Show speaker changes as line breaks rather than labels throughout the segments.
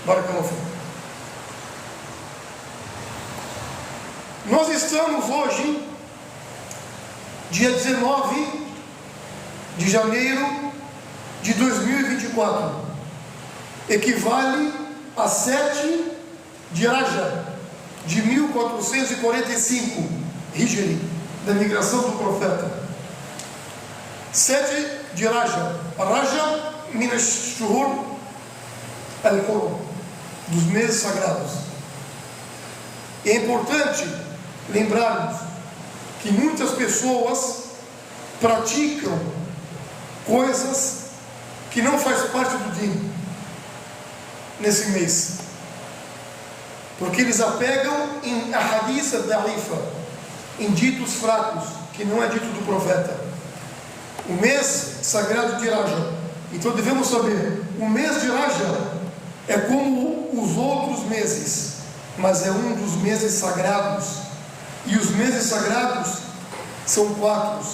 Barakallahu fikum. Nós estamos hoje, dia 19 de janeiro de 2024, equivale a 7 de Rajab, de 1445, Hijri, da migração do profeta. 7 de Rajab, Rajab min ash-shuhur al-hurum, dos meses sagrados. É importante lembrarmos que muitas pessoas praticam coisas que não faz parte do din nesse mês, porque eles apegam em ahadith da'ifa, em ditos fracos, que não é dito do profeta. O mês sagrado de Rajab, então devemos saber, o mês de Rajab é como os outros meses, mas é um dos meses sagrados, e os meses sagrados são 4: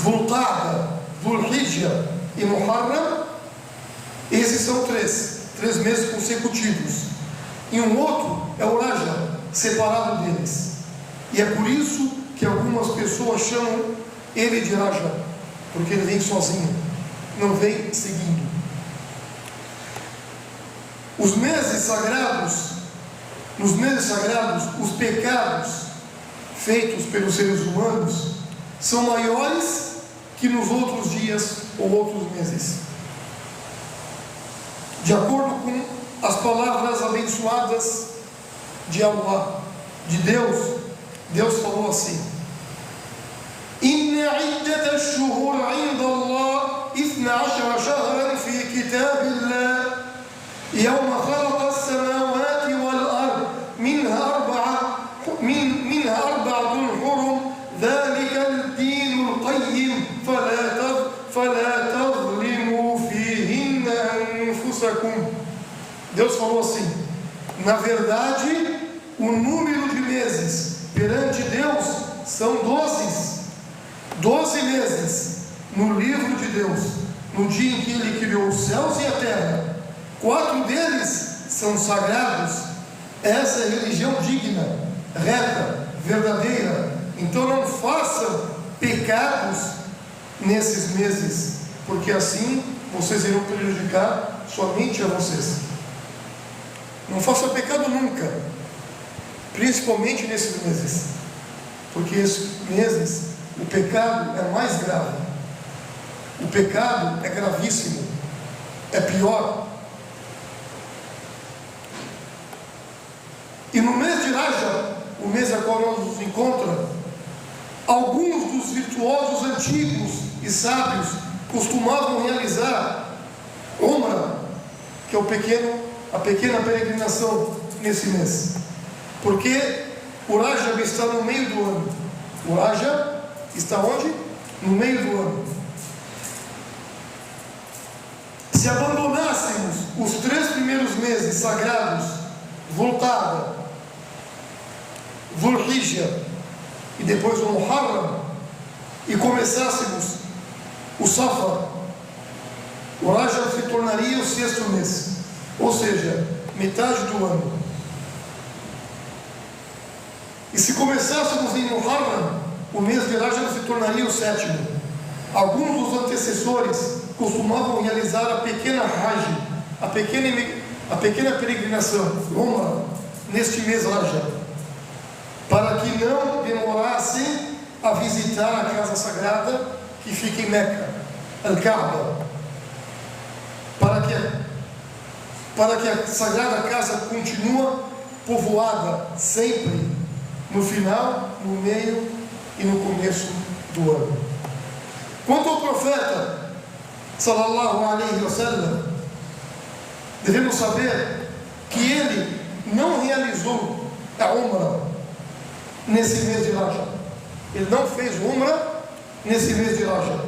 Dhul-Qa'da, Dhul-Hijjah e Muharram. Esses são três meses consecutivos, e um outro é o Rajab, separado deles, e é por isso que algumas pessoas chamam ele de Rajab, porque ele vem sozinho, não vem seguindo. Nos meses sagrados, os pecados feitos pelos seres humanos são maiores que nos outros dias ou outros meses. De acordo com as palavras abençoadas de Allah, de Deus, Deus falou assim: Inna iddat ash-shuhur 'inda Allah 12 shahran fi kitabillah yawma khalaqa as-samawati wal-ard minha arba'atun hurum dhalika ad-din al-qayyim fala tadhlimu fihinna anfusakum. Deus falou assim: na verdade, o número de meses perante Deus são 12 meses no livro de Deus, no dia em que Ele criou os céus e a terra. 4 deles são sagrados. Essa é a religião digna, reta, verdadeira. Então não façam pecados nesses meses, porque assim vocês irão prejudicar somente a vocês. Não faça pecado nunca, principalmente nesses meses, porque esses meses o pecado é mais grave, o pecado é gravíssimo, é pior. E no mês de Rajab, o mês a qual nós nos encontramos, alguns dos virtuosos antigos e sábios costumavam realizar Umrah, que é a pequena peregrinação nesse mês, porque o Rajab está no meio do ano. O Rajab está onde? No meio do ano. Se abandonássemos os 3 primeiros meses sagrados, Dhul-Qa'da, Dhul-Hijjah e depois o Muharram, e começássemos o Safar, o Rajab se tornaria o 6º mês, ou seja, metade do ano. E se começássemos em Muharram, o mês de Rajab se tornaria o 7º. Alguns dos antecessores costumavam realizar a pequena Hajj, a pequena peregrinação, Umrah, neste mês Rajab, para que não demorassem a visitar a casa sagrada que fica em Meca, Al-Kaaba, para que a sagrada casa continue povoada sempre, no final, no meio e no começo do ano. Quanto ao profeta sallallahu alaihi wasallam, devemos saber que ele não realizou a Umrah nesse mês de Rajab. Ele não fez Umrah nesse mês de Rajab.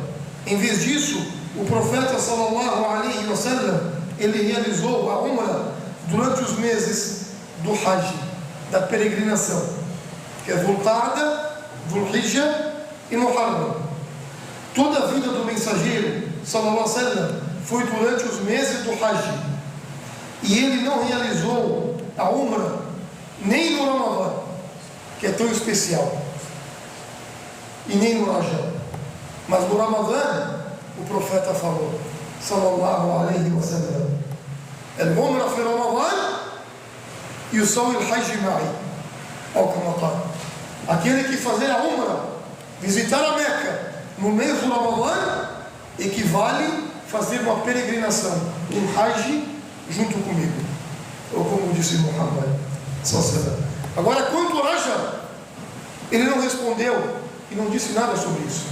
Em vez disso, o profeta sallallahu alaihi wasallam, ele realizou a Umrah durante os meses do Hajj, da peregrinação, que é Dhul-Qa'da, Dhul-Hijjah e Muharram. Toda a vida do mensageiro sallallahu alaihi wasallam foi durante os meses do Hajj. e ele não realizou a Umrah nem no Ramadã, que é tão especial, e nem no Rajab, mas no Ramadã o profeta falou, sallallahu alaihi wa sallam, al-Umrah fi Ramadã yusawi al-Hajj ma'i, ou como tal, aquele que fazer a Umrah, visitar a Meca no mês do Ramadã, equivale fazer uma peregrinação, um Hajj junto comigo, ou como disse Muhammad sallallahu alaihi wa sallam. Agora, quanto ao Rajab, ele não respondeu e não disse nada sobre isso.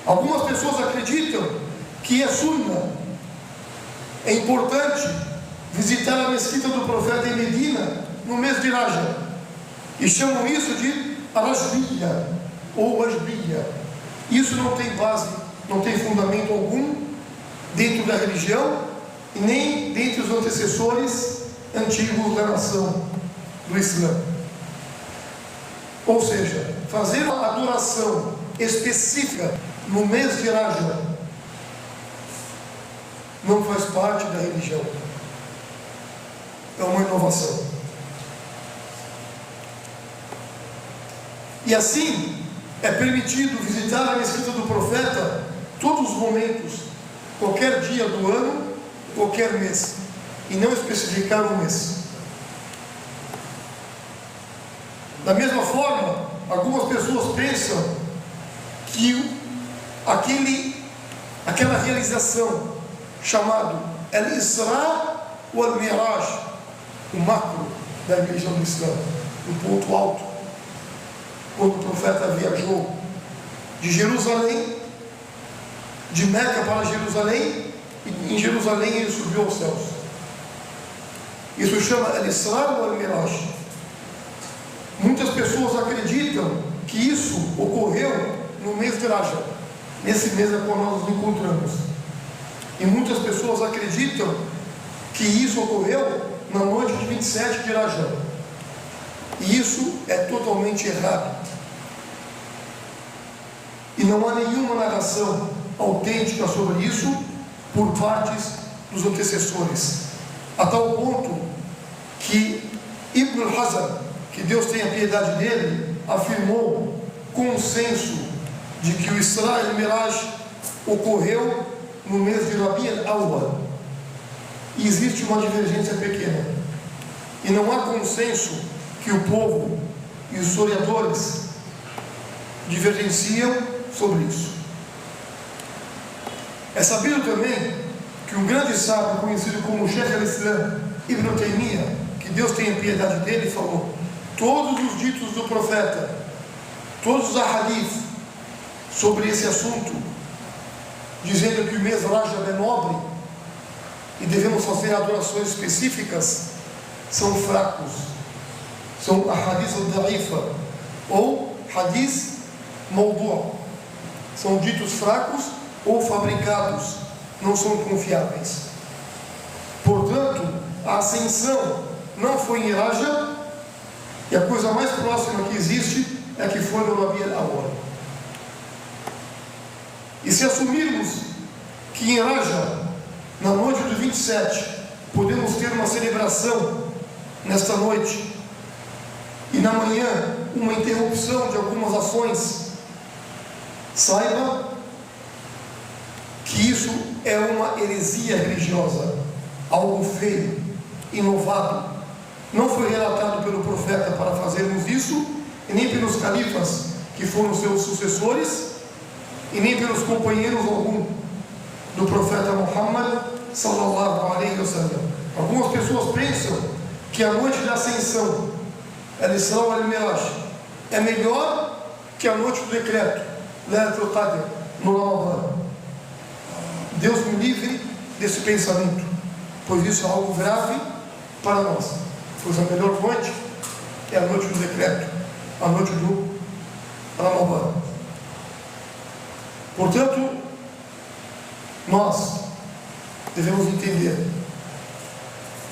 Algumas pessoas acreditam que é sunnah, é importante visitar a mesquita do profeta em Medina no mês de Rajab, e chamam isso de Rajbiya ou Rajbiya. Isso não tem base, não tem fundamento algum dentro da religião e nem dentre os antecessores antigos da nação do Islã. Ou seja, fazer uma adoração específica no mês de Rajab não faz parte da religião, é uma inovação. E assim é permitido visitar a mesquita do profeta todos os momentos, qualquer dia do ano, qualquer mês, e não especificar um mês. Da mesma forma, algumas pessoas pensam que aquela realização chamado Al-Isra ou Al-Miraj, o macro da religião do Islã, um ponto alto, quando o profeta viajou de Jerusalém, de Meca para Jerusalém, e em Jerusalém ele subiu aos céus. Isso chama Al-Isra ou Al-Miraj. Muitas pessoas acreditam que isso ocorreu no mês de Rajab, nesse mês é quando nós nos encontramos. E muitas pessoas acreditam que isso ocorreu na noite de 27 de Rajab. E isso é totalmente errado. E não há nenhuma narração autêntica sobre isso por partes dos antecessores, a tal ponto que Ibn al-Hazm, que Deus tenha piedade dele, afirmou consenso de que o Isra e o Miraj ocorreu no mês de Rabi al-Awwal. E existe uma divergência pequena, e não há consenso que o povo e os historiadores divergenciam sobre isso. É sabido também que um grande sábio conhecido como Sheikh al-Islam Ibn Taymiyyah, que Deus tenha piedade dele, falou: todos os ditos do profeta, todos os ahadith sobre esse assunto, dizendo que o mês Rajab é nobre e devemos fazer adorações específicas, são fracos, são ahadith al-da'ifa ou hadith mawdu', são ditos fracos ou fabricados, não são confiáveis. Portanto, a ascensão não foi em Rajab, e a coisa mais próxima que existe é que foi no Rabi al-Awwal. E se assumirmos que em Rajab, na noite do 27, podemos ter uma celebração nesta noite, e na manhã uma interrupção de algumas ações, saiba que isso é uma heresia religiosa, algo feio, inovado. Não foi relatado pelo profeta para fazermos isso, e nem pelos califas que foram seus sucessores, e nem pelos companheiros algum do profeta Muhammad sallallahu alaihi wa sallam. Algumas pessoas pensam que a noite da ascensão, Al-Isra ou Al-Miraj, é melhor que a noite do decreto, Laylatul Qadr, no Ramadã. Deus me livre desse pensamento, pois isso é algo grave para nós, pois a melhor noite é a noite do decreto, a noite do Ramadã. Portanto, nós devemos entender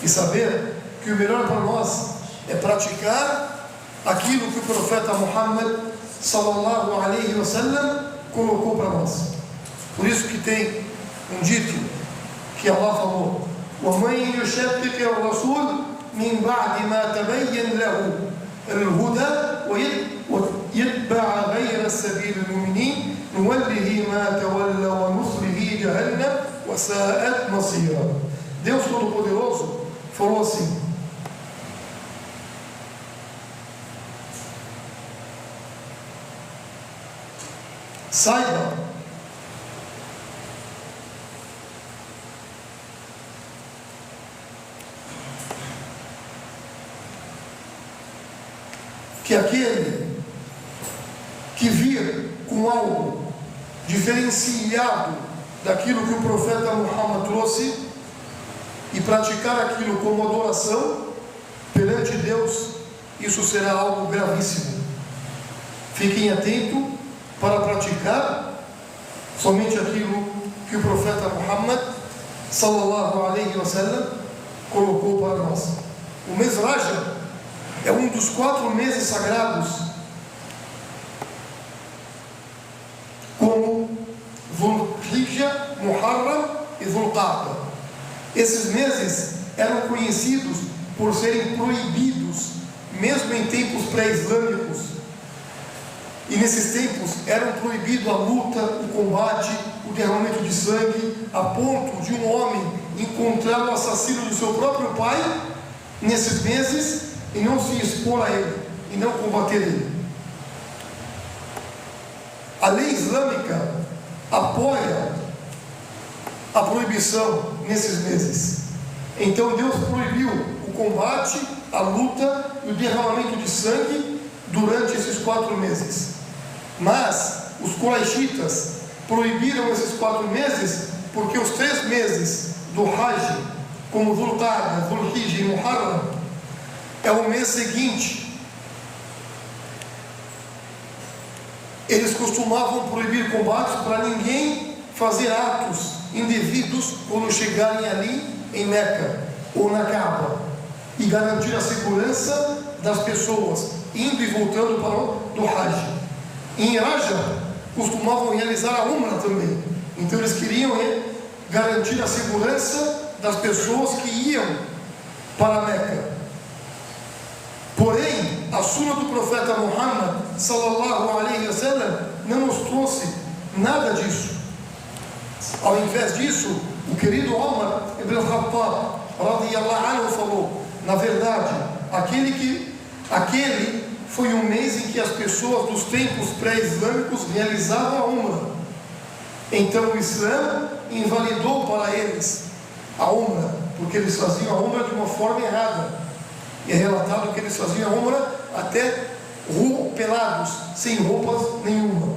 e saber que o melhor para nós é praticar aquilo que o profeta Muhammad sallallahu alaihi wa sallam colocou para nós. Por isso que tem um dito que Allah falou: ومن يشقق الرسول من بعد ما تبين له الهدى ويتبع غير سبيل المؤمنين نوله ما تولى ونصله جهنم وساءت مصيرا. Deus Todo-Poderoso falou assim: saiba que aquele que vir com algo diferenciado daquilo que o profeta Muhammad trouxe e praticar aquilo como adoração perante Deus, isso será algo gravíssimo. Fiquem atentos para praticar somente aquilo que o profeta Muhammad sallallahu alaihi wasallam colocou para nós. O mês Rajab é um dos 4 meses sagrados, como Dhul Hijjah, Muharram e Dhul Qa'dah. Esses meses eram conhecidos por serem proibidos, mesmo em tempos pré-islâmicos. E nesses tempos eram proibido a luta, o combate, o derramamento de sangue, a ponto de um homem encontrar o assassino do seu próprio pai nesses meses e não se expor a ele, e não combater ele. A lei islâmica apoia a proibição nesses meses. Então Deus proibiu o combate, a luta e o derramamento de sangue durante esses 4 meses. Mas os Quraishitas proibiram esses 4 meses porque os 3 meses do Hajj, como Dhul Qa'dah, Dhul Hijjah e Muharram, é o mês seguinte. Eles costumavam proibir combates para ninguém fazer atos indevidos quando chegarem ali em Meca ou na Kaaba, e garantir a segurança das pessoas indo e voltando para o Hajj. Em Rajab costumavam realizar a Umrah também, então eles queriam garantir a segurança das pessoas que iam para Meca. Porém, a sunna do profeta Muhammad sallallahu alaihi wasallam não nos trouxe nada disso. Ao invés disso, o querido Omar ibn Khattab radiyallahu anhu falou: na verdade, aquele foi um mês em que as pessoas dos tempos pré-islâmicos realizavam a Umrah. Então o Islã invalidou para eles a Umrah, porque eles faziam a Umrah de uma forma errada. E é relatado que eles faziam a Umrah até pelados, sem roupas nenhuma.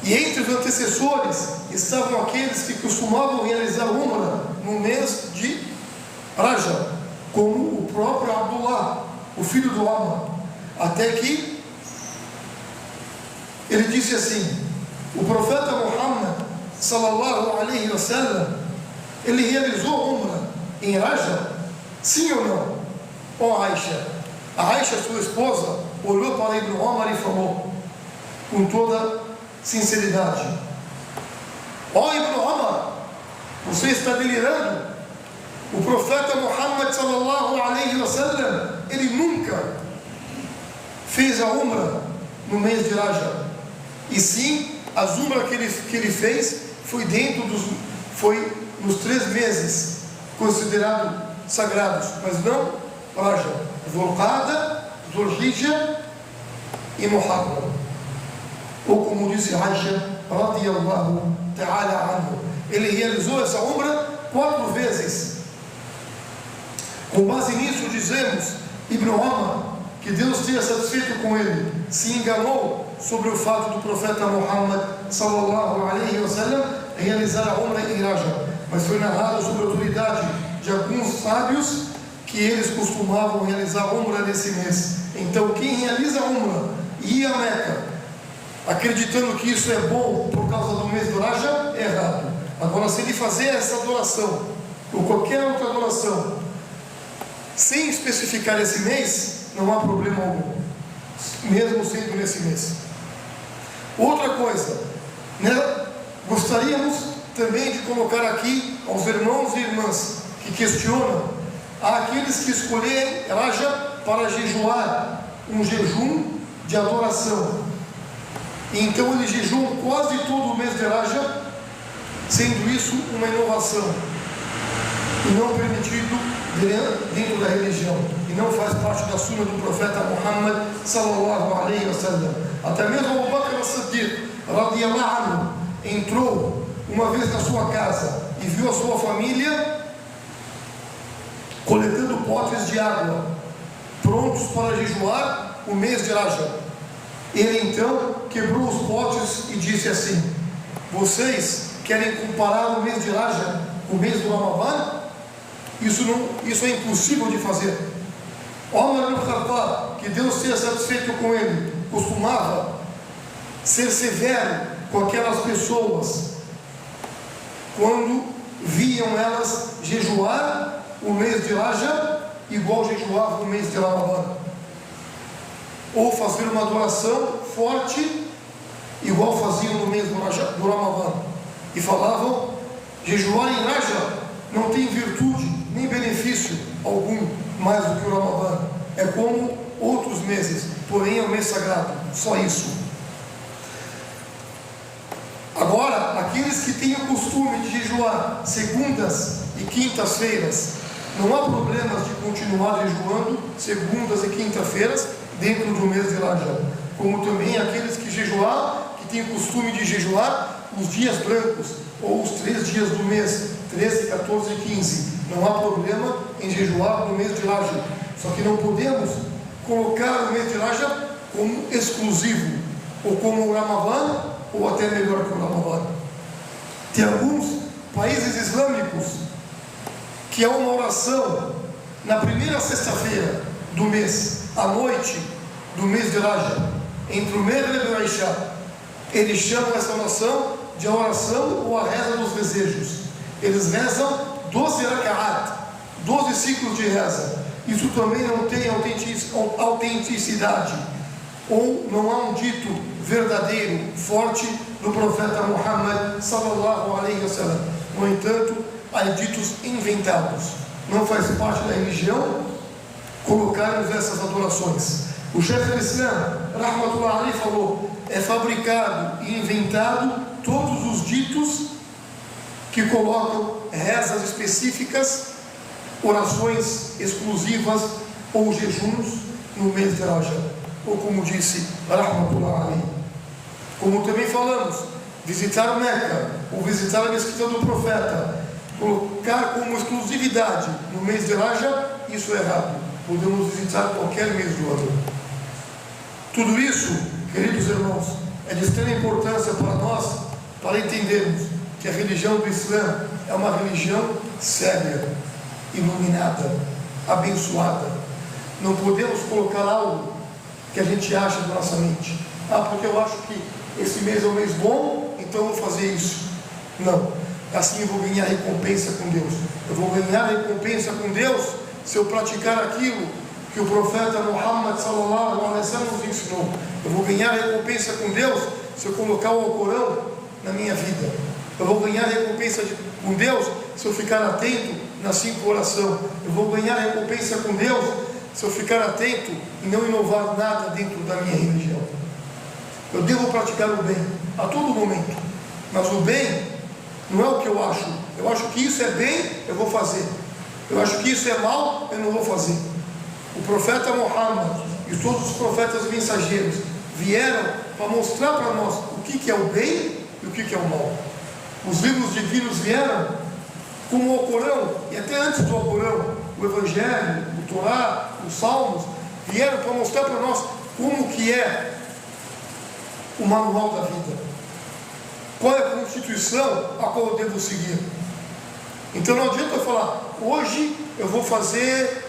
E entre os antecessores estavam aqueles que costumavam realizar Umrah no mês de Rajab, como o próprio Abdullah, o filho do Omar, até que ele disse assim: o profeta Muhammad sallallahu alaihi wasallam, ele realizou Umrah em Rajab, sim ou não? Ó Aisha, a Aisha, sua esposa, olhou para Ibn Omar e falou com toda sinceridade: ó Ibn Omar, você está delirando. O profeta Muhammad sallallahu alaihi wasallam, ele nunca fez a Umrah no mês de Rajab, e sim, as Umrah que ele fez foi nos 3 meses considerados sagrados, mas não Rajab, Dhul Qa'dah, Dhul Hijjah e Muharram. Ou como disse Aisha radiyallahu ta'ala anhu, ele realizou essa Umrah 4 vezes. Com base nisso dizemos, Ibn Omar, que Deus tenha satisfeito com ele, se enganou sobre o fato do profeta Muhammad sallallahu alaihi wasallam realizar a Umrah em Rajab, mas foi narrado sobre a autoridade de alguns sábios que eles costumavam realizar a Umrah nesse mês. Então quem realiza a Umrah e ia a Meca acreditando que isso é bom por causa do mês do Rajab, é errado. Agora, se ele fazer essa adoração ou qualquer outra adoração sem especificar esse mês, não há problema algum, mesmo sendo nesse mês. Outra coisa, né? Gostaríamos também de colocar aqui aos irmãos e irmãs que questionam, há aqueles que escolhem Rajab para jejuar, um jejum de adoração. E então eles jejuam quase todo o mês de Rajab, sendo isso uma inovação e não permitido dentro da religião, e não faz parte da sunna do profeta Muhammad sallallahu alaihi wasallam. Até mesmo Abu Bakr as-Siddiq radiyallahu anhu entrou uma vez na sua casa e viu a sua família coletando potes de água, prontos para jejuar o mês de Rajab. Ele então quebrou os potes e disse assim: vocês querem comparar o mês de Rajab com o mês do Ramadã? Isso é impossível de fazer. Omar ibn Khattab, que Deus seja satisfeito com ele, costumava ser severo com aquelas pessoas quando viam elas jejuar o mês de Rajab igual jejuava o mês de Ramadã, ou fazer uma adoração forte igual faziam no mês do Ramadã, e falavam: jejuar em Rajab não tem virtude nem benefício algum mais do que o Ramadã, é como outros meses, porém é um mês sagrado, só isso. Agora, aqueles que têm o costume de jejuar segundas e quintas-feiras, não há problemas de continuar jejuando segundas e quintas-feiras dentro do mês de Rajab, como também aqueles que têm o costume de jejuar os dias brancos, ou os 3 dias do mês, 13, 14 e 15. Não há problema em jejuar no mês de Rajab, só que não podemos colocar o mês de Rajab como exclusivo, ou como o Ramadã, ou até melhor que o Ramadã. Tem alguns países islâmicos que há uma oração na primeira sexta-feira do mês, à noite do mês de Rajab, entre o Maghrib e o Isha. Eles chamam essa oração de oração ou a reza dos desejos. Eles rezam 12 raka'at, 12 ciclos de reza. Isso também não tem autenticidade, ou não há um dito verdadeiro, forte do profeta Muhammad sallallahu alaihi wasallam. No entanto, há ditos inventados. Não faz parte da religião colocarmos essas adorações. O chefe do Islã, rahmatullah alaihi, falou: é fabricado e inventado todos os ditos que colocam rezas específicas, orações exclusivas ou jejuns no mês de Rajab, ou como disse rahmatullah alaihi. Como também falamos, visitar Meca ou visitar a mesquita do profeta, colocar como exclusividade no mês de Rajab, isso é errado. Podemos visitar qualquer mês do ano. Tudo isso, queridos irmãos, é de extrema importância para nós, para entendermos que a religião do Islã é uma religião séria, iluminada, abençoada. Não podemos colocar algo que a gente acha na nossa mente. Porque eu acho que esse mês é um mês bom, então eu vou fazer isso. Não, assim eu vou ganhar recompensa com Deus. Eu vou ganhar recompensa com Deus se eu praticar aquilo que o profeta Muhammad sallallahu alaihi wasallam nos ensinou. Eu vou ganhar recompensa com Deus se eu colocar o Alcorão na minha vida. Eu vou ganhar recompensa com Deus se eu ficar atento nas 5 orações. Eu vou ganhar recompensa com Deus se eu ficar atento e não inovar nada dentro da minha religião. Eu devo praticar o bem a todo momento, mas o bem não é o que eu acho. Eu acho que isso é bem, eu vou fazer. Eu acho que isso é mal, eu não vou fazer. O profeta Muhammad e todos os profetas mensageiros vieram para mostrar para nós o que é o bem e o que é o mal. Os livros divinos vieram como o Alcorão, e até antes do Alcorão, o Evangelho, o Torá, os Salmos, vieram para mostrar para nós como que é o manual da vida, qual é a constituição a qual eu devo seguir. Então não adianta eu falar: hoje eu vou fazer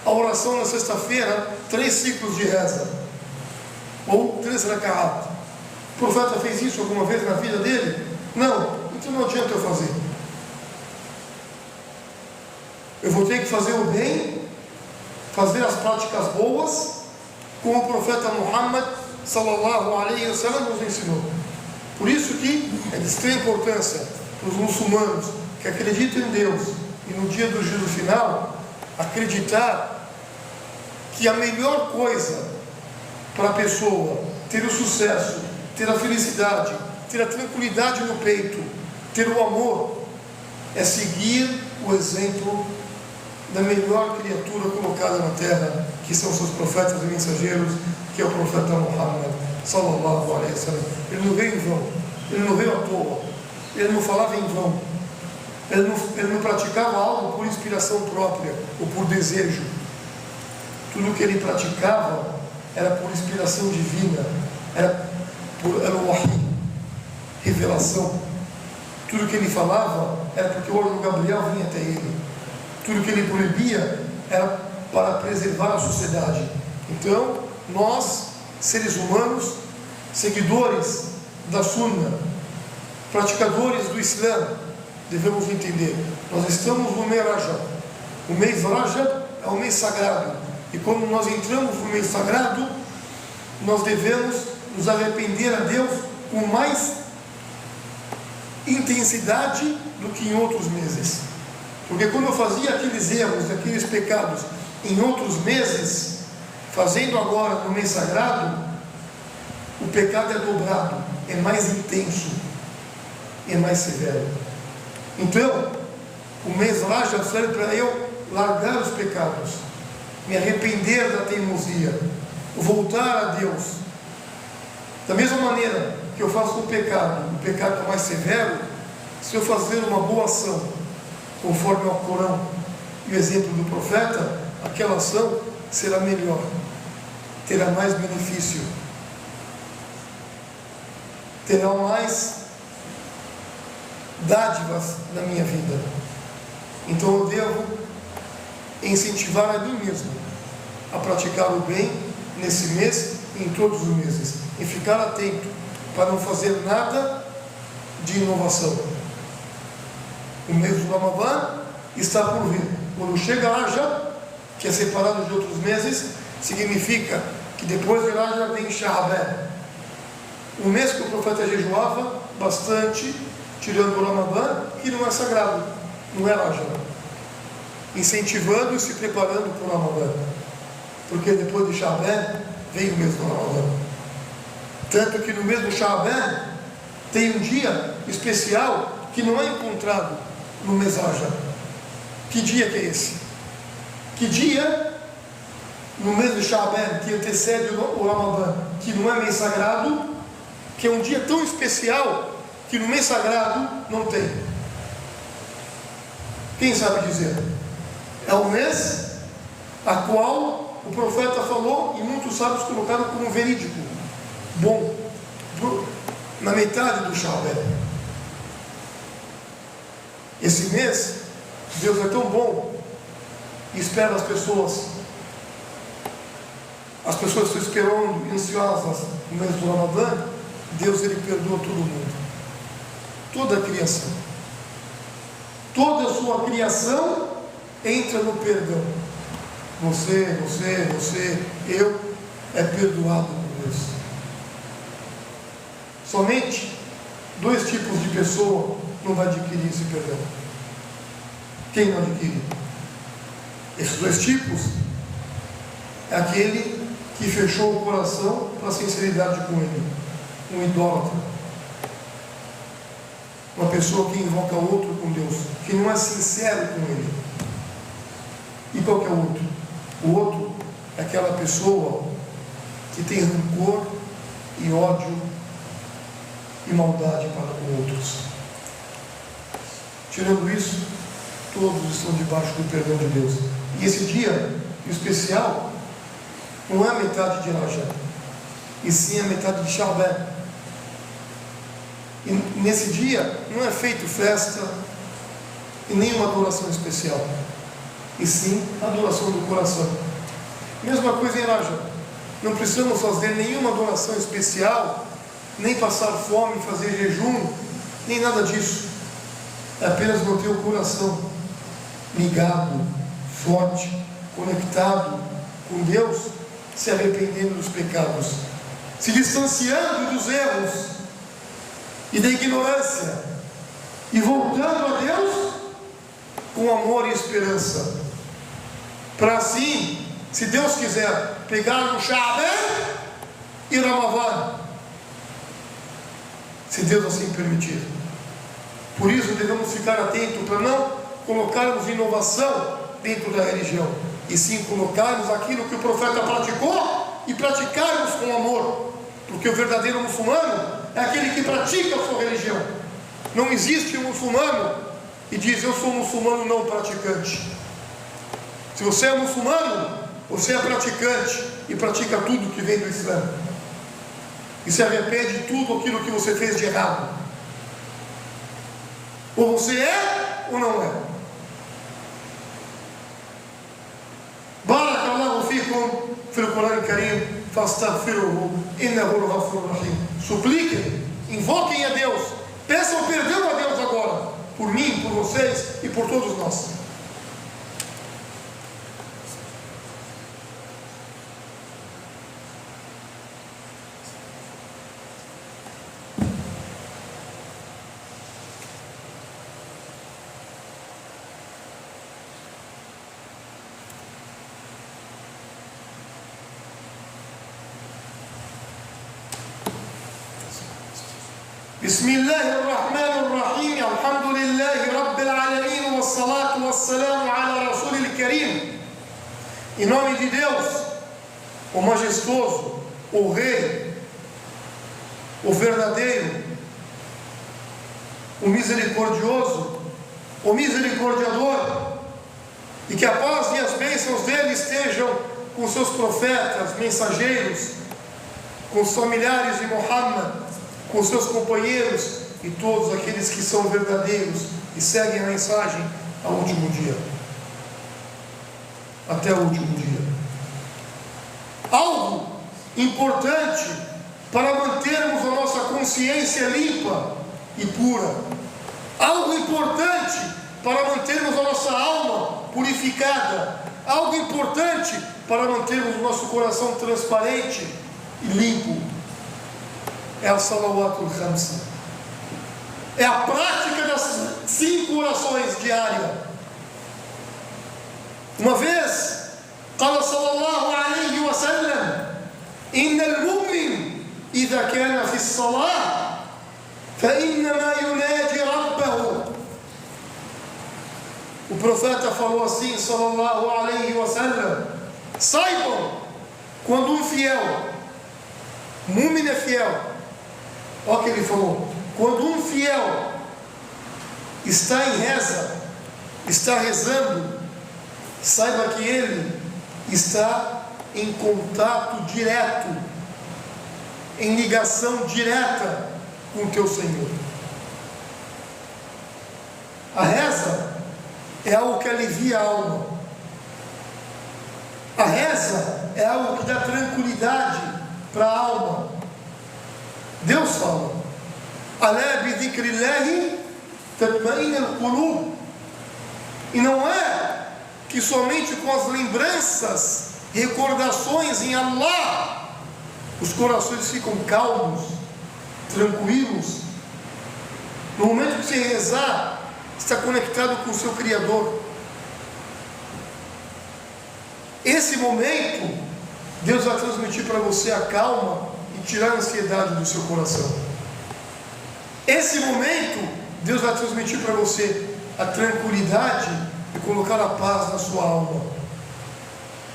a oração na sexta-feira, 3 ciclos de reza, ou 3 raka'at. O profeta fez isso alguma vez na vida dele? Não, então não adianta eu fazer. Eu vou ter que fazer o bem, fazer as práticas boas, como o profeta Muhammad sallallahu alaihi wasallam nos ensinou. Por isso que é de extrema importância para os muçulmanos que acredita em Deus e no dia do juízo final, acreditar que a melhor coisa para a pessoa ter o sucesso, ter a felicidade, ter a tranquilidade no peito, ter o amor, é seguir o exemplo da melhor criatura colocada na terra, que são seus profetas e mensageiros, que é o profeta Muhammad sallallahu alaihi wasallam. Ele não veio em vão, ele não veio à toa, ele não falava em vão, ele não praticava algo por inspiração própria ou por desejo. Tudo que ele praticava era por inspiração divina, era o wahi, revelação. Tudo que ele falava era porque o anjo Gabriel vinha até ele. Tudo que ele proibia era para preservar a sociedade. Então, nós, seres humanos, seguidores da Sunna, praticadores do Islã, devemos entender, nós estamos no mês Rajab. O mês Rajab é o mês sagrado. E quando nós entramos no mês sagrado, nós devemos nos arrepender a Deus com mais intensidade do que em outros meses. Porque quando eu fazia aqueles erros, aqueles pecados em outros meses, fazendo agora no mês sagrado, o pecado é dobrado, é mais intenso, é mais severo. Então, o mês Rajab serve para eu largar os pecados, me arrepender da teimosia, voltar a Deus. Da mesma maneira que eu faço o pecado é mais severo, se eu fazer uma boa ação, conforme ao Corão e o exemplo do profeta, aquela ação será melhor, terá mais benefício, terá mais dádivas na minha vida. Então eu devo incentivar a mim mesmo a praticar o bem nesse mês e em todos os meses, e ficar atento para não fazer nada de inovação. O mês do Ramadã está por vir. Quando chega Rajab, que é separado de outros meses, significa que depois de Rajab vem Sha'ban, um mês que o profeta jejuava bastante, tirando o Ramadã, que não é sagrado, não é Rajab, incentivando e se preparando para o Ramadã, porque depois de Sha'ban vem o mês do Ramadã. Tanto que no mês do Sha'ban tem um dia especial que não é encontrado no mês Rajab. Que dia que é esse? Que dia no mês do Sha'ban, que antecede o Ramadã, que não é mês sagrado, que é um dia tão especial que no mês sagrado não tem? Quem sabe dizer? É o mês a qual o profeta falou e muitos sábios colocaram como verídico, bom, na metade do Sha'ban. Esse mês, Deus é tão bom e espera as pessoas estão esperando, ansiosas no mês do Ramadã. Deus, ele perdoa todo mundo, toda a criação, toda a sua criação entra no perdão. Você, eu, é perdoado por Deus. Somente 2 tipos de pessoa não vai adquirir esse perdão. Quem não adquire? Esses 2 tipos é aquele que fechou o coração para a sinceridade com ele, um idólatra, uma pessoa que invoca outro com Deus, que não é sincero com ele. E qual que é o outro? O outro é aquela pessoa que tem rancor e ódio e maldade para com outros. Tirando isso, todos estão debaixo do perdão de Deus. E esse dia especial não é a metade de Rajab, e sim a metade de Sha'ban. E nesse dia não é feito festa e nenhuma adoração especial, e sim a adoração do coração. Mesma coisa em Rajab. Não precisamos fazer nenhuma adoração especial, nem passar fome, fazer jejum, nem nada disso. É apenas manter o coração ligado, forte, conectado com Deus, se arrependendo dos pecados, se distanciando dos erros e da ignorância, e voltando a Deus com amor e esperança, para assim, se Deus quiser, pegar no Sha'ban e Ramadan, se Deus assim permitir. Por isso devemos ficar atentos para não colocarmos inovação dentro da religião, e sim colocarmos aquilo que o profeta praticou e praticarmos com amor, porque o verdadeiro muçulmano é aquele que pratica a sua religião. Não existe um muçulmano e diz: eu sou muçulmano não praticante. Se você é muçulmano, você é praticante e pratica tudo que vem do Islã, e se arrepende de tudo aquilo que você fez de errado. Ou você é ou não é. Barakallahu fikum fil Quran Karim, fastaghfiruhu innahu ghafurur rahim. Supliquem, invoquem a Deus, peçam perdão a Deus agora, por mim, por vocês e por todos nós. بسم الله الرحمن الرحيم الحمد لله رب العالمين والصلاة والسلام على رسول الكريم. Em nome de Deus, o majestoso, o rei, o verdadeiro, o misericordioso, o misericordiador, e que a paz e as bênçãos dele estejam com seus profetas, mensageiros, com os familiares de Muhammad, com seus companheiros e todos aqueles que são verdadeiros e seguem a mensagem ao último dia, até o último dia. Algo importante para mantermos a nossa consciência limpa e pura, algo importante para mantermos a nossa alma purificada, algo importante para mantermos o nosso coração transparente e limpo, é a Salawatul Khamsa, é a prática das 5 orações diárias. Uma vez, قال صلى الله عليه وسلم: إن المؤمن إذا كان في الصلاة فإنما يناجي ربه. O profeta falou assim, sallallahu alaihi wasallam: saibam, quando um fiel, mu'min é fiel, olha o que ele falou, quando um fiel está em reza, está rezando, saiba que ele está em contato direto, em ligação direta com o teu Senhor. A reza é algo que alivia a alma. A reza é algo que dá tranquilidade para a alma. Deus fala: alá bi dhikrillahi tatma'inul qulub. E não é que somente com as lembranças, recordações em Allah, os corações ficam calmos, tranquilos. No momento que você rezar, está conectado com o seu Criador. Esse momento, Deus vai transmitir para você a calma e tirar a ansiedade do seu coração. Esse momento, Deus vai transmitir para você a tranquilidade e colocar a paz na sua alma.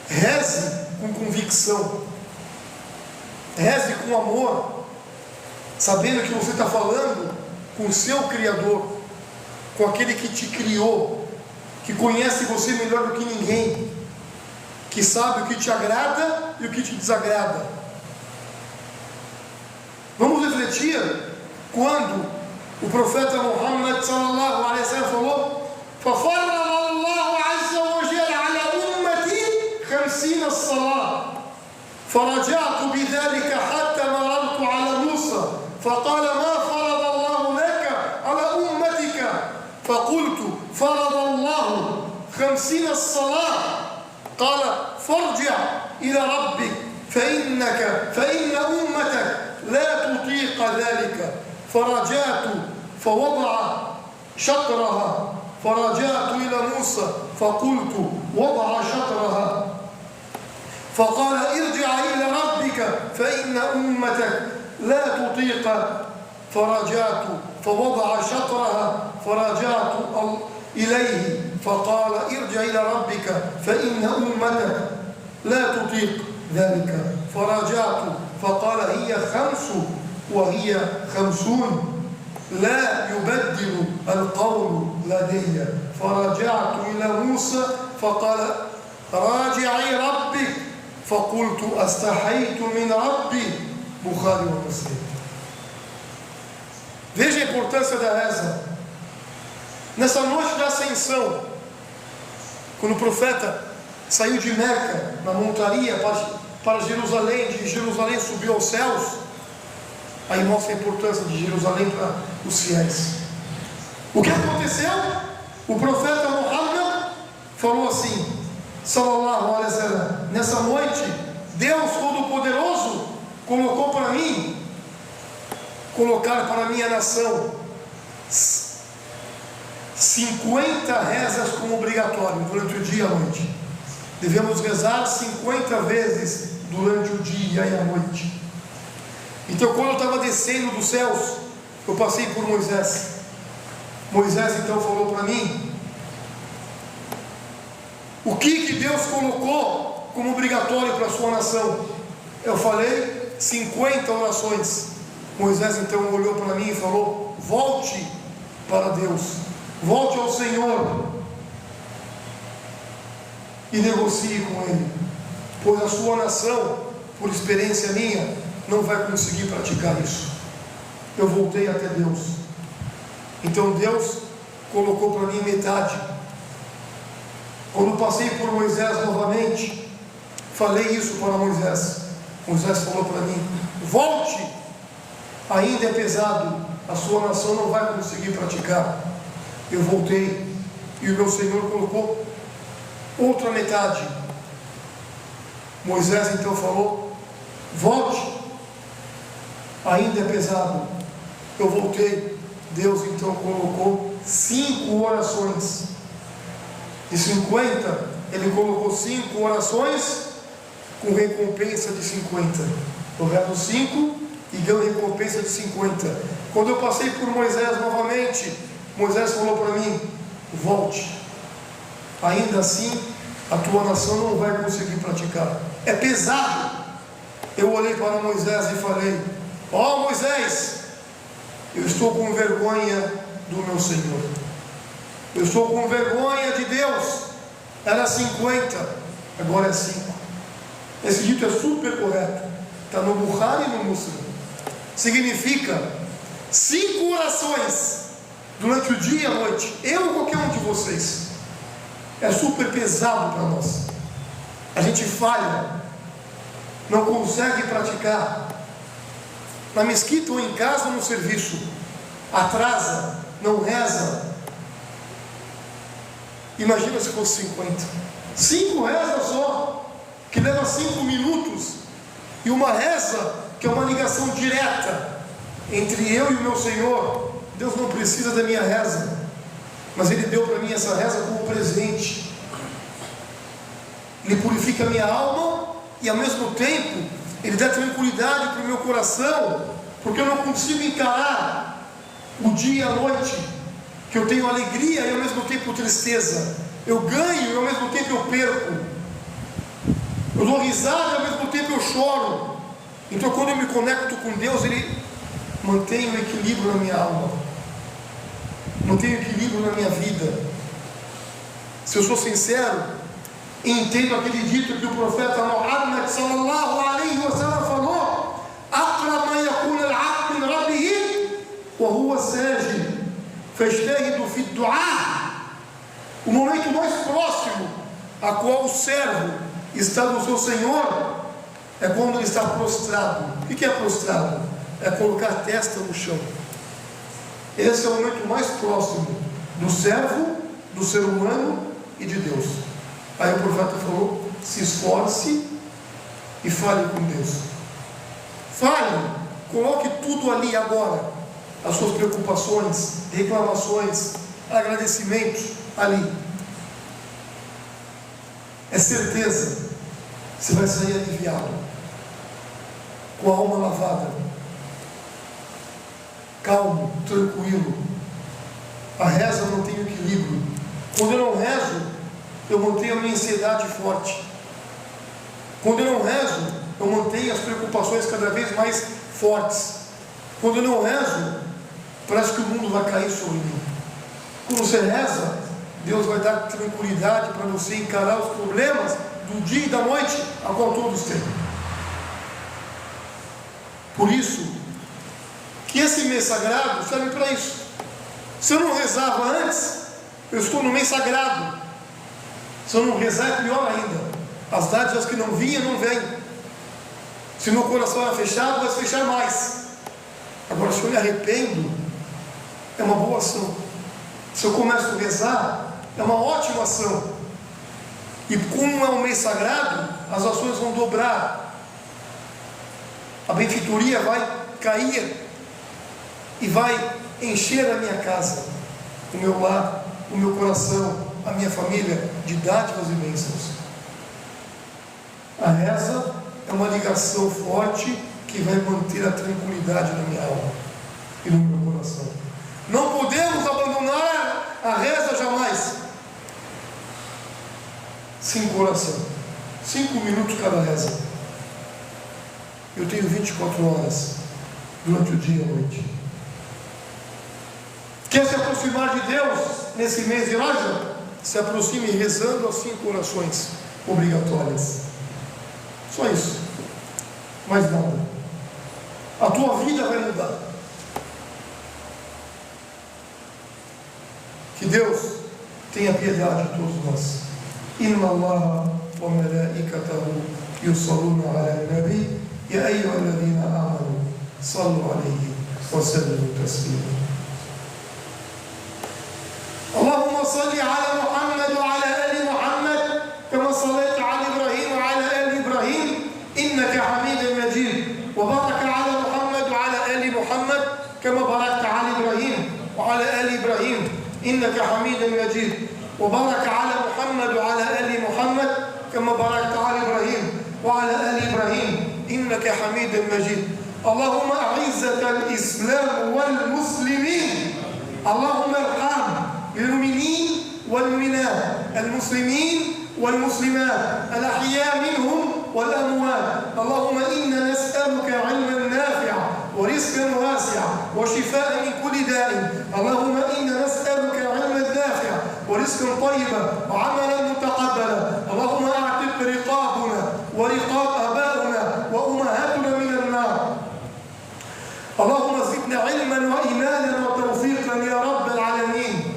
Reze com convicção, reze com amor, sabendo que você está falando com o seu Criador, com aquele que te criou, que conhece você melhor do que ninguém, que sabe o que te agrada e o que te desagrada. Vamos refletir quando o profeta Muhammad sallallahu alaihi wasallam falou: فَفَرَّضَ اللَّهُ عَزَّ وَجَلَّ عَلَى أُمَّتِي 50 الصلاة فرجعت بذلك حتى مررت على موسى فقال ما فرض الله لك على أمتك فقلت فرض الله 50 الصلاة قال فارجع إلى ربك فإن أمتك لا تطيق ذلك فرجعت فوضع شطرها فرجعت إلى موسى فقلت وضع شطرها فقال ارجع إلى ربك فإن أمتك لا تطيق فرجعت فوضع شطرها فرجعت إليه فقال ارجع إلى ربك فإن أمتك لا تطيق ذلك فرجعت فقال هي 5 وهي 50 لا يبدل القول لدي فرجعت إلى موسى فقال راجعي ربك فقلت استحيت من ربي Bukhari e Muslim. Veja a importância da reza. Nessa noite da ascensão, quando o profeta saiu de Meca na montaria para Jerusalém, de Jerusalém subiu aos céus, aí mostra a importância de Jerusalém para os fiéis. O que aconteceu? O profeta Muhammad falou assim, sallallahu alaihi wasallam, nessa noite Deus Todo-Poderoso colocou para mim, colocar para a minha nação 50 rezas como obrigatório durante o dia e a noite. Devemos rezar 50 vezes durante o dia e a noite. Então, quando eu estava descendo dos céus, eu passei por Moisés. Moisés então falou para mim o que Deus colocou como obrigatório para a sua nação. Eu falei 50 orações. Moisés então olhou para mim e falou: volte para Deus, volte ao Senhor e negocie com Ele, pois a sua nação, por experiência minha, não vai conseguir praticar isso. Eu voltei até Deus. Então Deus colocou para mim metade. Quando passei por Moisés novamente, falei isso para Moisés. Moisés falou para mim: volte, ainda é pesado, a sua nação não vai conseguir praticar. Eu voltei e o meu Senhor colocou outra metade. Moisés então falou: volte, ainda é pesado. Eu voltei. Deus então colocou 5 orações. De 50, Ele colocou 5 orações com recompensa de 50. Eu rezo 5 e ganho recompensa de 50. Quando eu passei por Moisés novamente, Moisés falou para mim: volte, ainda assim a tua nação não vai conseguir praticar. É pesado. Eu olhei para Moisés e falei: ó Moisés, eu estou com vergonha do meu Senhor, eu estou com vergonha de Deus. Era 50, agora é 5. Esse dito é super correto, está no Bukhari e no Muslim. Significa 5 orações durante o dia e a noite, eu ou qualquer um de vocês. É super pesado para nós. A gente falha, não consegue praticar. Na mesquita ou em casa ou no serviço, atrasa, não reza. Imagina se fosse 50. 5 rezas só, que leva 5 minutos, e uma reza que é uma ligação direta entre eu e o meu Senhor. Deus não precisa da minha reza, mas Ele deu para mim essa reza como presente. Ele purifica a minha alma e ao mesmo tempo Ele dá tranquilidade para o meu coração, porque eu não consigo encarar o dia e a noite, que eu tenho alegria e ao mesmo tempo tristeza, eu ganho e ao mesmo tempo eu perco, eu dou risada e ao mesmo tempo eu choro. Então quando eu me conecto com Deus, Ele mantém o equilíbrio na minha alma, mantém o equilíbrio na minha vida. Se eu sou sincero, entendo aquele dito que o profeta Muhammad sallallahu alaihi wasallam falou: aqrab ma yakun al-'abd min rabbih wa huwa sajid fajtahidu fi ad-du'a. O momento mais próximo a qual o servo está do seu Senhor é quando ele está prostrado. O que é prostrado? É colocar a testa no chão. Esse é o momento mais próximo do servo, do ser humano e de Deus. Aí o profeta falou: se esforce e fale com Deus. Fale, coloque tudo ali agora, as suas preocupações, reclamações, agradecimentos ali. É certeza, você vai sair aliviado, com a alma lavada, calmo, tranquilo. A reza mantém o equilíbrio. Quando eu não rezo, eu mantenho a minha ansiedade forte. Quando eu não rezo, eu mantenho as preocupações cada vez mais fortes. Quando eu não rezo, parece que o mundo vai cair sobre mim. Quando você reza, Deus vai dar tranquilidade para você encarar os problemas do dia e da noite, a qual todos têm. Por isso, que esse mês sagrado serve para isso. Se eu não rezava antes, eu estou no mês sagrado. Se eu não rezar, é pior ainda. As dádivas que não vinham, não vêm. Se meu coração era fechado, vai se fechar mais. Agora, se eu me arrependo, é uma boa ação. Se eu começo a rezar, é uma ótima ação. E como é um mês sagrado, as ações vão dobrar. A benfeitoria vai cair e vai encher a minha casa, o meu lar, o meu coração, a minha família de dádivas e bênçãos. A reza é uma ligação forte que vai manter a tranquilidade na minha alma e no meu coração. Não podemos abandonar a reza jamais. 5 orações, 5 minutos cada reza. Eu tenho 24 horas durante o dia e a noite. Quer se aproximar de Deus nesse mês de Rajab? Se aproxime rezando as 5 orações obrigatórias. Só isso. Mais nada. A tua vida vai mudar. Que Deus tenha piedade de todos nós. Inna Allah wa malaikatahu yusalluna ala nabi ya ayyuhalladhina amanu sallu alayhi wa sallimu taslima. اللهم صل على محمد وعلى آل محمد كما صليت على إبراهيم وعلى آل إبراهيم إنك حميد مجيد وبارك على محمد وعلى آل محمد كما باركت على إبراهيم وعلى آل إبراهيم إنك حميد مجيد وبارك على محمد وعلى آل محمد كما باركت على إبراهيم وعلى آل إبراهيم إنك حميد مجيد. اللهم أعزة الإسلام والمسلمين. اللهم ارحم المؤمنين والمؤمنات المسلمين والمسلمات الأحياء منهم والأموات. اللهم إنا نسألك علما نافعا ورزقا واسعا وشفاء من كل داء. اللهم إنا نسألك علما نافعا ورزقا طيبا وعملا متقبلا. اللهم أعتق رقابنا ورقاب آبائنا وأمهاتنا من النار. اللهم زدنا علما وإيمانا وتوفيقا يا رب العالمين.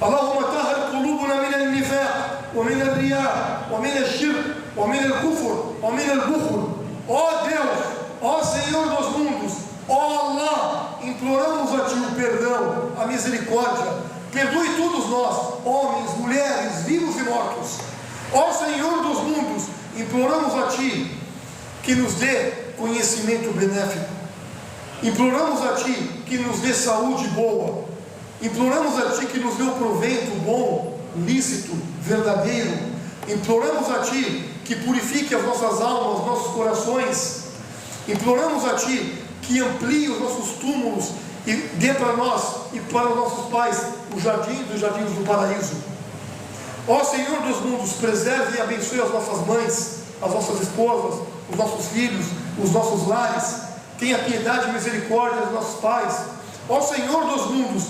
اللهم طهر قلوبنا من النفاق ومن الرياء ومن الشرك ومن الكفر ومن البخل. Ó Deus, ó Senhor dos mundos, ó Allah, imploramos a Ti o perdão, a misericórdia. Perdoe todos nós, homens, mulheres, vivos e mortos. Ó Senhor dos mundos, imploramos a Ti que nos dê conhecimento benéfico. Imploramos a Ti que nos dê saúde boa. Imploramos a Ti que nos dê o proveito bom, lícito, verdadeiro. Imploramos a Ti que purifique as nossas almas, os nossos corações. Imploramos a Ti que amplie os nossos túmulos e dê para nós e para os nossos pais o jardim dos jardins do paraíso. Ó Senhor dos mundos, preserve e abençoe as nossas mães, as nossas esposas, os nossos filhos, os nossos lares. Tenha piedade e misericórdia dos nossos pais. Ó Senhor dos mundos,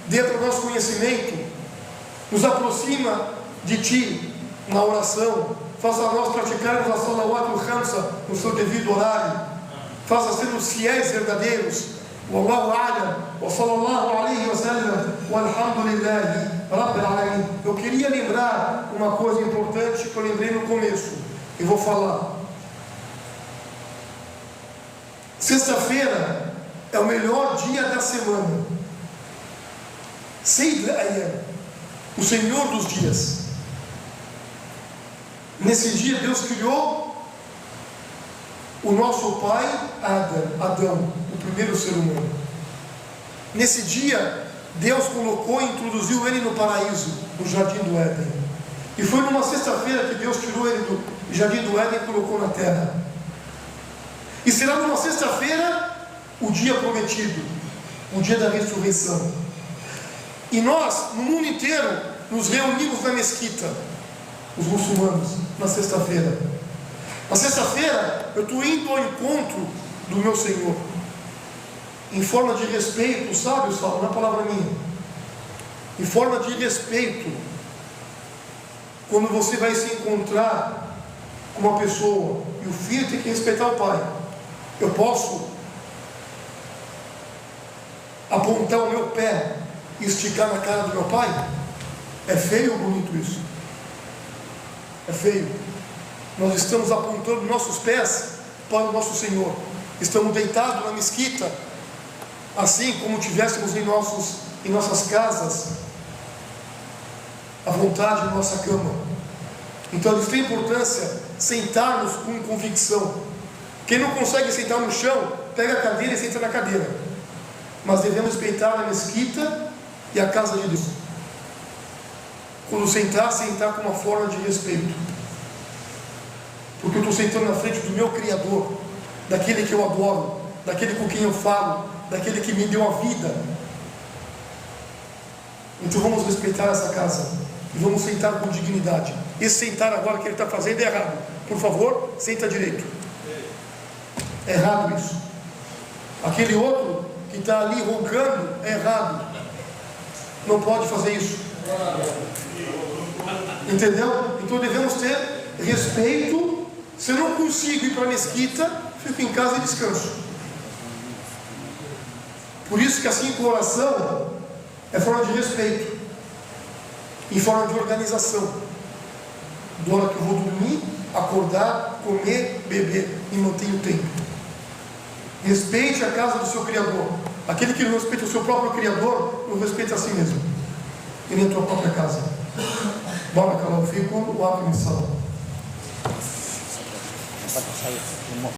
dê para nós conhecimento, nos aproxima de Ti na oração, faça nós praticarmos a salawat al-khamsa no seu devido horário, faça sermos fiéis verdadeiros. Wallahu a'lam, wa sallallahu alayhi wa sallam, walhamdulillahi rabbil alamin. Eu queria lembrar uma coisa importante que eu lembrei no começo, e vou falar. Sexta-feira é o melhor dia da semana. Sayyid al-Ayyam, o Senhor dos dias. Nesse dia Deus criou o nosso pai Adão, o primeiro ser humano. Nesse dia Deus colocou e introduziu ele no paraíso, no jardim do Éden. E foi numa sexta-feira que Deus tirou ele do jardim do Éden e colocou na terra. E será numa sexta-feira o dia prometido, o dia da ressurreição. E nós, no mundo inteiro, nos reunimos na mesquita, os muçulmanos, na sexta-feira. Na sexta-feira, eu estou indo ao encontro do meu Senhor, em forma de respeito. Os sábios falam, não é palavra minha, em forma de respeito. Quando você vai se encontrar com uma pessoa, e o filho tem que respeitar o pai, eu posso apontar o meu pé e esticar na cara do meu pai? É feio ou bonito isso? É feio. Nós estamos apontando nossos pés para o nosso Senhor. Estamos deitados na mesquita, assim como tivéssemos em nossas casas, à vontade, em nossa cama. Então isso tem importância, sentarmos com convicção. Quem não consegue sentar no chão, pega a cadeira e senta na cadeira. Mas devemos respeitar a mesquita e a casa de Deus. Quando sentar com uma forma de respeito, porque eu estou sentando na frente do meu Criador, daquele que eu adoro, daquele com quem eu falo, daquele que me deu a vida. Então vamos respeitar essa casa e vamos sentar com dignidade. Esse sentar agora que ele está fazendo é errado. Por favor, senta direito. É errado isso. Aquele outro que está ali roncando é errado. Não pode fazer isso. Entendeu? Então devemos ter respeito. Se eu não consigo ir para a mesquita, fico em casa e descanso. Por isso que assim com oração é forma de respeito, em forma de organização. Da hora que eu vou dormir, acordar, comer, beber e manter o tempo. Respeite a casa do seu Criador. Aquele que não respeita o seu próprio Criador, não respeita a si mesmo, e nem a tua própria casa. Barakallahu fikum wa aqimus salam.